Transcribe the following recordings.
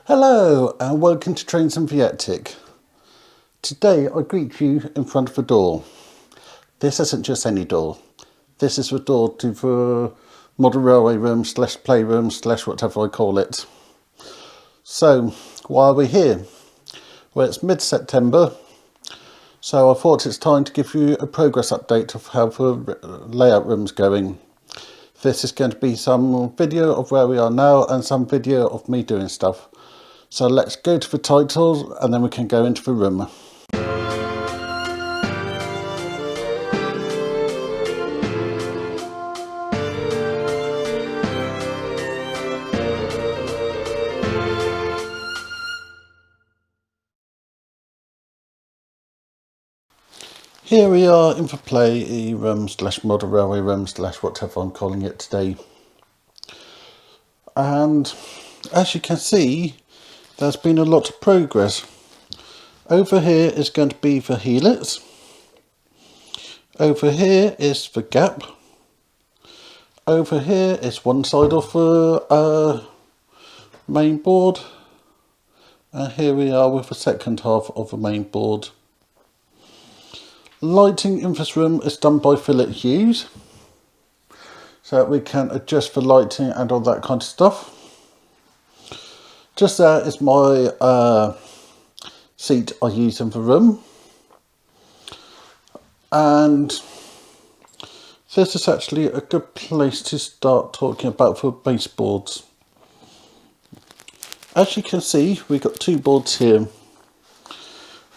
Hello and welcome to Trains and Viettic. Today I greet you in front of a door. This isn't just any door. This is the door to the model railway room slash playroom slash whatever I call it. So why are we here? Well, it's mid-September, so I thought it's time to give you a progress update of how the layout room's going. This is going to be some video of where we are now and some video of me doing stuff. So let's go to the titles and then we can go into the room. Here we are in the play room slash model railway room slash whatever I'm calling it today. And as you can see, there's been a lot of progress. Over here is going to be the helix. Over here is the gap. Over here is one side of the main board. And here we are with the second half of the main board. Lighting in this room is done by Philip Hughes. So that we can adjust the lighting and all that kind of stuff. Just there is my seat I use in the room. And this is actually a good place to start talking about the baseboards. As you can see, we've got two boards here.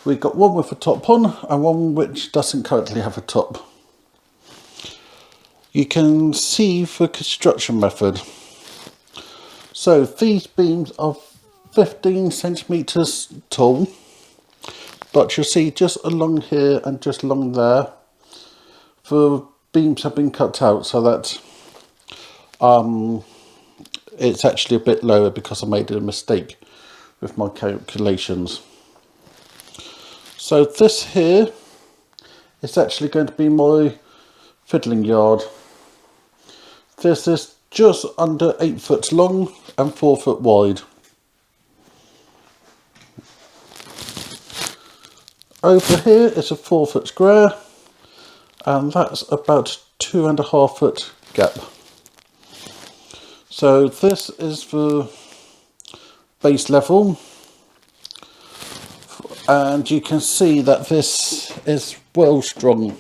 We've got one with a top on and one which doesn't currently have a top. You can see the construction method. So these beams are 15 centimeters tall, but you'll see just along here and just along there, the beams have been cut out so that it's actually a bit lower because I made a mistake with my calculations. So this here is actually going to be my fiddling yard. This is just under 8 foot long and 4 foot wide. Over here is a 4 foot square, and that's about 2.5 foot gap. So this is the base level, and you can see that this is well strong.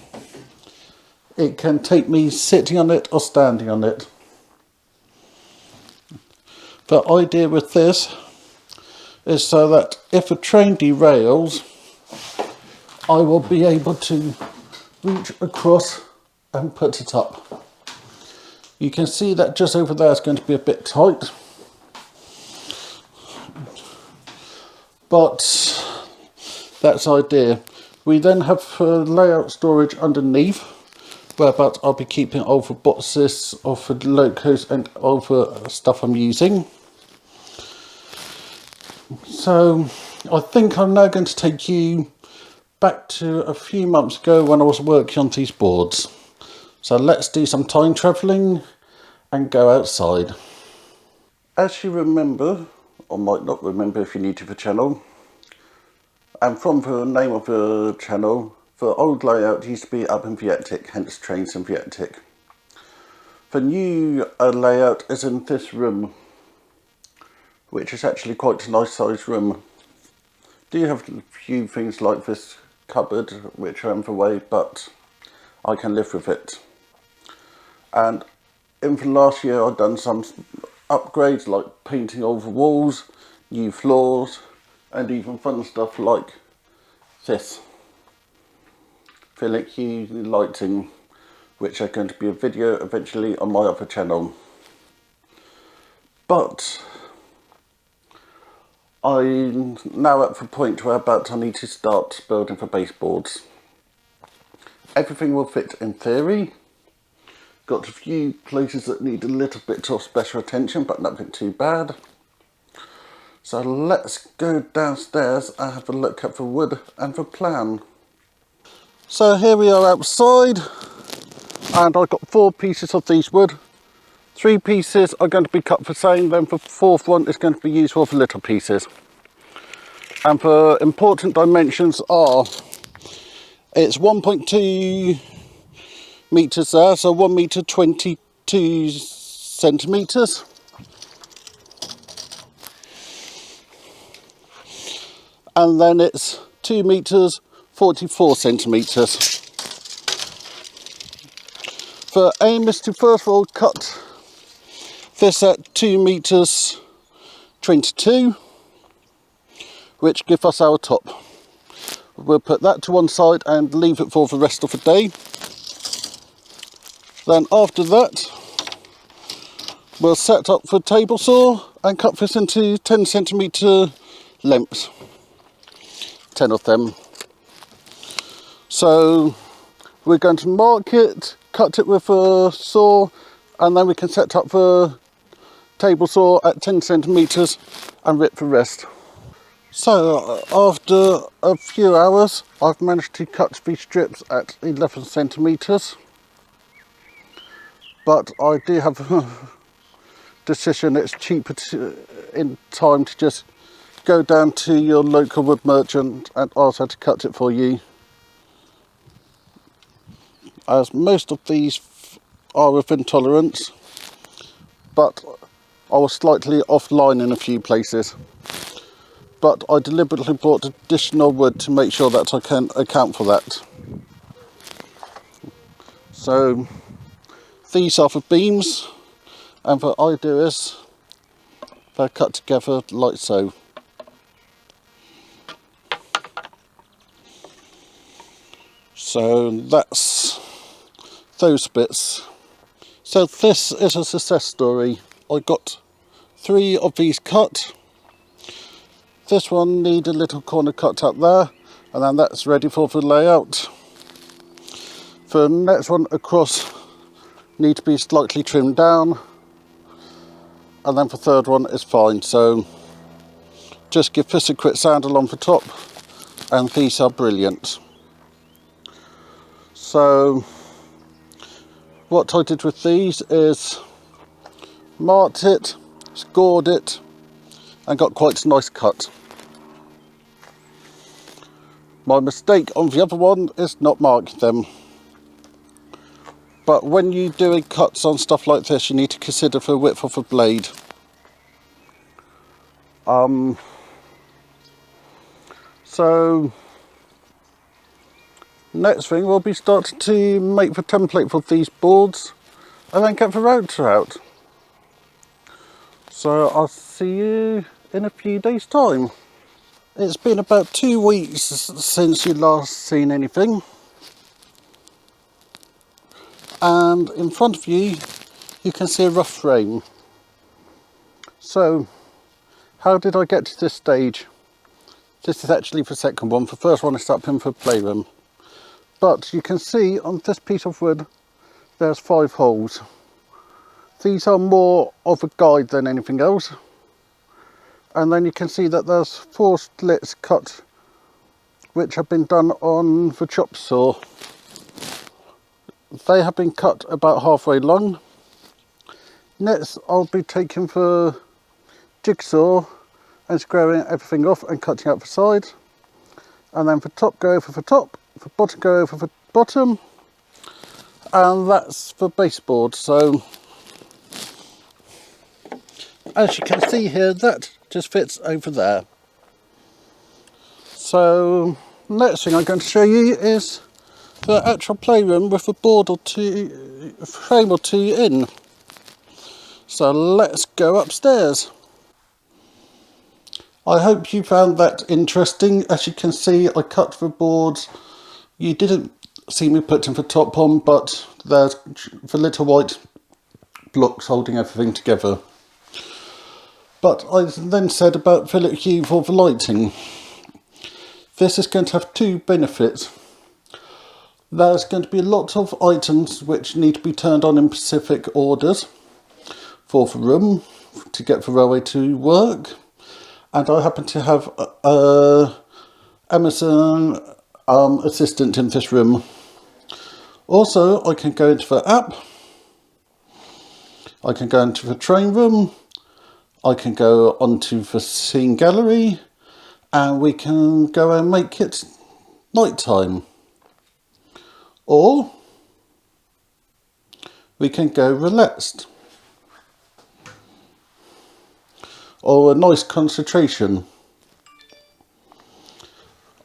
It can take me sitting on it or standing on it. The idea with this is so that if a train derails, I will be able to reach across and put it up. You can see that just over there is going to be a bit tight, but that's the idea. We then have layout storage underneath, whereabouts I'll be keeping all the boxes of the locos and all the stuff I'm using. So I think I'm now going to take you back to a few months ago when I was working on these boards. So let's do some time travelling and go outside. As you remember, or might not remember if you're new to the channel, and from the name of the channel, the old layout used to be up in Viettic, hence Trains and Viettic. The new layout is in this room, which is actually quite a nice sized room. Do have a few things like this cupboard which are in the way, but I can live with it. And in the last year I've done some upgrades like painting all the walls, new floors, and even fun stuff like this. Philip Hughes lighting, which are going to be a video eventually on my other channel. But I'm now at the point where I need to start building the baseboards. Everything will fit in theory. Got a few places that need a little bit of special attention, but nothing too bad. So let's go downstairs and have a look at the wood and the plan. So here we are outside, and I've got 4 pieces of these wood 3 pieces are going to be cut for sewing, then the 4th one is going to be used for the little pieces. And for important dimensions are, it's 1.2 metres there, so 1 metre 22 centimetres. And then it's 2 metres 44 centimetres. The aim is to first of all cut this at 2 metres 22, which gives us our top. We'll put that to one side and leave it for the rest of the day. Then after that, we'll set up the table saw and cut this into 10 centimetre lengths. 10 of them. So we're going to mark it, cut it with a saw, and then we can set up the table saw at 10 centimetres and rip the rest. So after a few hours, I've managed to cut these strips at 11 centimetres. But I do have a decision, it's cheaper in time to just go down to your local wood merchant and ask her to cut it for you, as most of these are within tolerance, but I was slightly offline in a few places. But I deliberately bought additional wood to make sure that I can account for that. So these are the beams, and the idea is they're cut together like so. So that's those bits. So this is a success story. I got 3 of these cut. This one need a little corner cut up there, and then that's ready for the layout. The next one across need to be slightly trimmed down, and then the 3rd one is fine. So just give this a quick sandal on the top, and these are brilliant. So what I did with these is marked it, scored it, and got quite a nice cut. My mistake on the other one is not marking them. But when you're doing cuts on stuff like this, you need to consider the width of the blade. So next thing, we'll be starting to make the template for these boards and then get the router out. So I'll see you in a few days' time. It's been about 2 weeks since you last seen anything. And in front of you, you can see a rough frame. So how did I get to this stage? This is actually the second one. The first one is up in the playroom. But you can see on this piece of wood, there's 5 holes. These are more of a guide than anything else. And then you can see that there's 4 slits cut, which have been done on the chop saw. They have been cut about halfway long. Next, I'll be taking the jigsaw and squaring everything off and cutting out the sides. And then the top go over the top, the bottom go over the bottom, and that's the baseboard. So as you can see here, that just fits over there. So next thing I'm going to show you is the actual playroom with a board or two, a frame or two in. So let's go upstairs. I hope you found that interesting. As you can see, I cut the boards. You didn't see me putting the top on, but there's the little white blocks holding everything together. But I then said about the little cube for the lighting. This is going to have 2 benefits. There's going to be a lot of items which need to be turned on in specific orders for the room to get the railway to work. And I happen to have a Amazon assistant in this room. Also, I can go into the app. I can go into the train room, I can go onto the scene gallery, and we can go and make it night time. Or we can go relaxed. Or a nice concentration.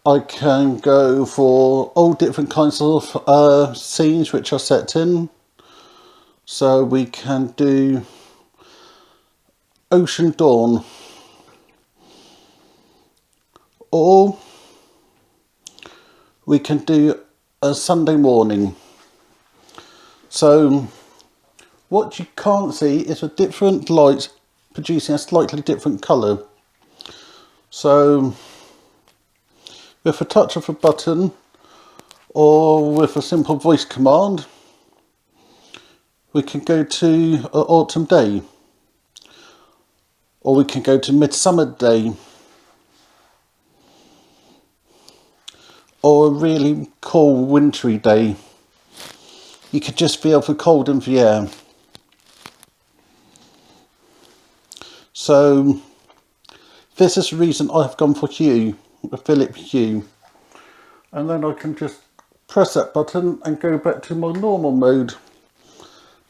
I can go for all different kinds of scenes which are set in. So we can do Ocean Dawn, or we can do a Sunday morning. So what you can't see is the different lights producing a slightly different colour. So with a touch of a button or with a simple voice command, we can go to Autumn Day, or we can go to Midsummer Day, or a really cool wintry day. You could just feel the cold in the air. So this is the reason I've gone for Hue, the Philip Hue. And then I can just press that button and go back to my normal mode,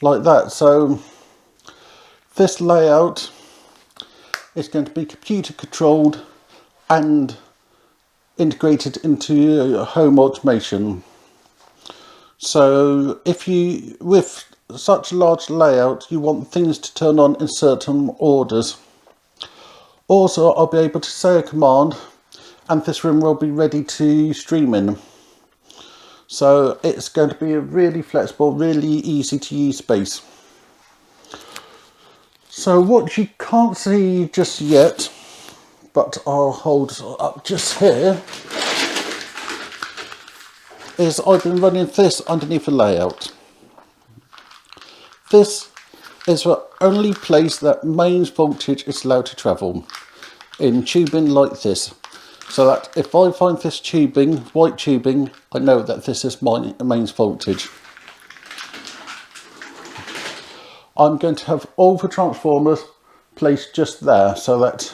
like that. So this layout is going to be computer controlled and integrated into home automation. So if you, with such a large layout, you want things to turn on in certain orders. Also, I'll be able to say a command and this room will be ready to stream in. So it's going to be a really flexible, really easy to use space. So what you can't see just yet, but I'll hold up just here, is I've been running this underneath the layout. This is the only place that mains voltage is allowed to travel, in tubing like this. So that if I find this tubing, white tubing, I know that this is my mains voltage. I'm going to have all the transformers placed just there so that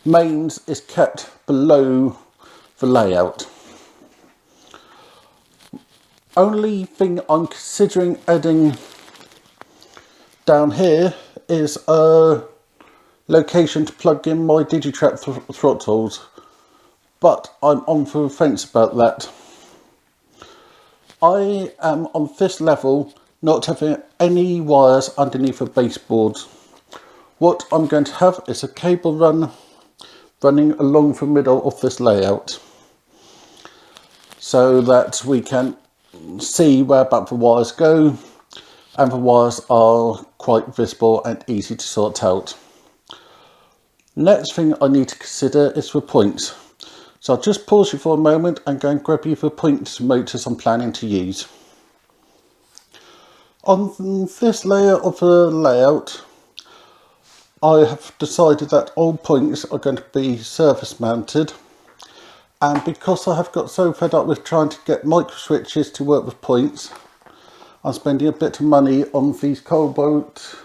mains is kept below the layout. Only thing I'm considering adding down here is a location to plug in my Digitrack throttles, but I'm on the fence about that. I am on this level not having any wires underneath the baseboards. What I'm going to have is a cable running along the middle of this layout, so that we can see where about the wires go, and the wires are quite visible and easy to sort out. Next thing I need to consider is the points. So I'll just pause you for a moment and go and grab you the point motors I'm planning to use. On this layer of the layout, I have decided that all points are going to be surface mounted, and because I have got so fed up with trying to get micro switches to work with points, I'm spending a bit of money on these Cobalt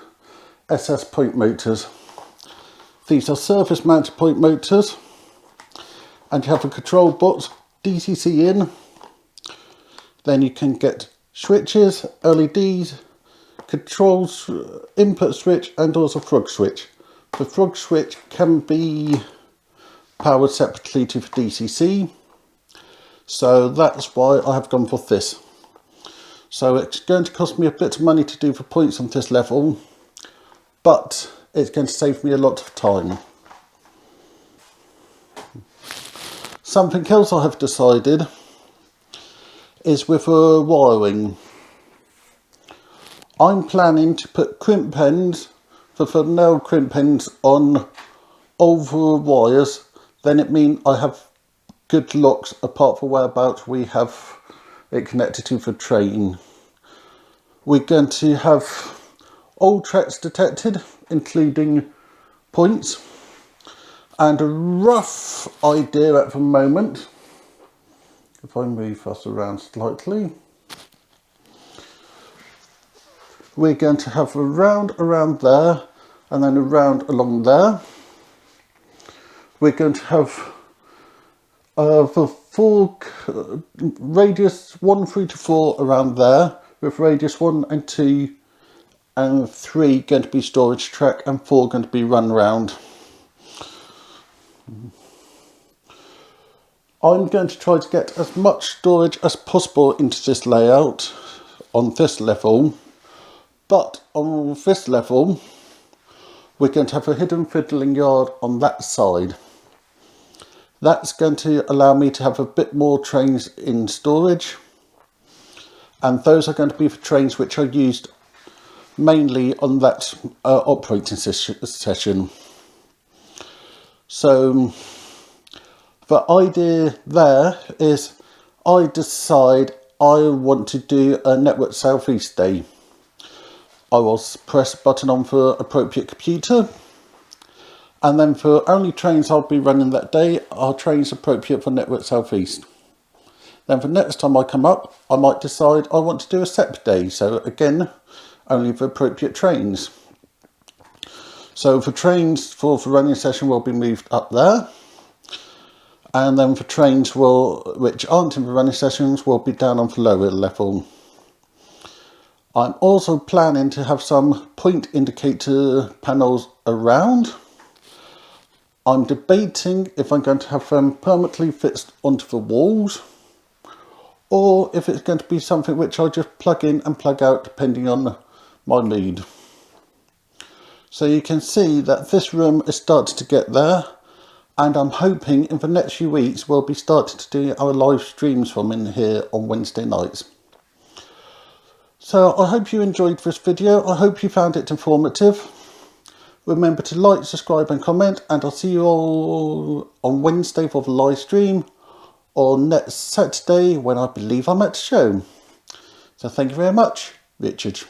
SS point motors. These are surface mounted point motors, and you have a control box DCC in. Then you can get switches, LEDs, controls, input switch, and also frog switch. The frog switch can be powered separately to the DCC, so that's why I have gone for this. So it's going to cost me a bit of money to do the points on this level, but it's going to save me a lot of time. Something else I have decided is with wiring. I'm planning to put crimp ends, the nail crimp ends, on all the wires. Then it means I have good locks apart from whereabouts we have it connected to the train. We're going to have all tracks detected, including points, and a rough idea at the moment, if I move us around slightly, we're going to have a round around there and then a round along there. We're going to have the four radius 1 through to 4 around there, with radius 1 and 2 and 3 going to be storage track and 4 going to be run round. I'm going to try to get as much storage as possible into this layout on this level, but on this level we're going to have a hidden fiddling yard on that side. That's going to allow me to have a bit more trains in storage, and those are going to be the trains which are used mainly on that operating session. So the idea there is I decide I want to do a Network Southeast day. I will press a button on for appropriate computer, and then for only trains I'll be running that day are trains appropriate for Network Southeast. Then for next time I come up, I might decide I want to do a SEP day, so again, only for appropriate trains. So for trains for the running session will be moved up there, and then for trains which aren't in the running sessions will be down on the lower level. I'm also planning to have some point indicator panels around. I'm debating if I'm going to have them permanently fixed onto the walls, or if it's going to be something which I just plug in and plug out depending on my mood. So you can see that this room is starting to get there, and I'm hoping in the next few weeks we'll be starting to do our live streams from in here on Wednesday nights. So I hope you enjoyed this video. I hope you found it informative. Remember to like, subscribe and comment, and I'll see you all on Wednesday for the live stream, or next Saturday when I believe I'm at the show. So thank you very much, Richard.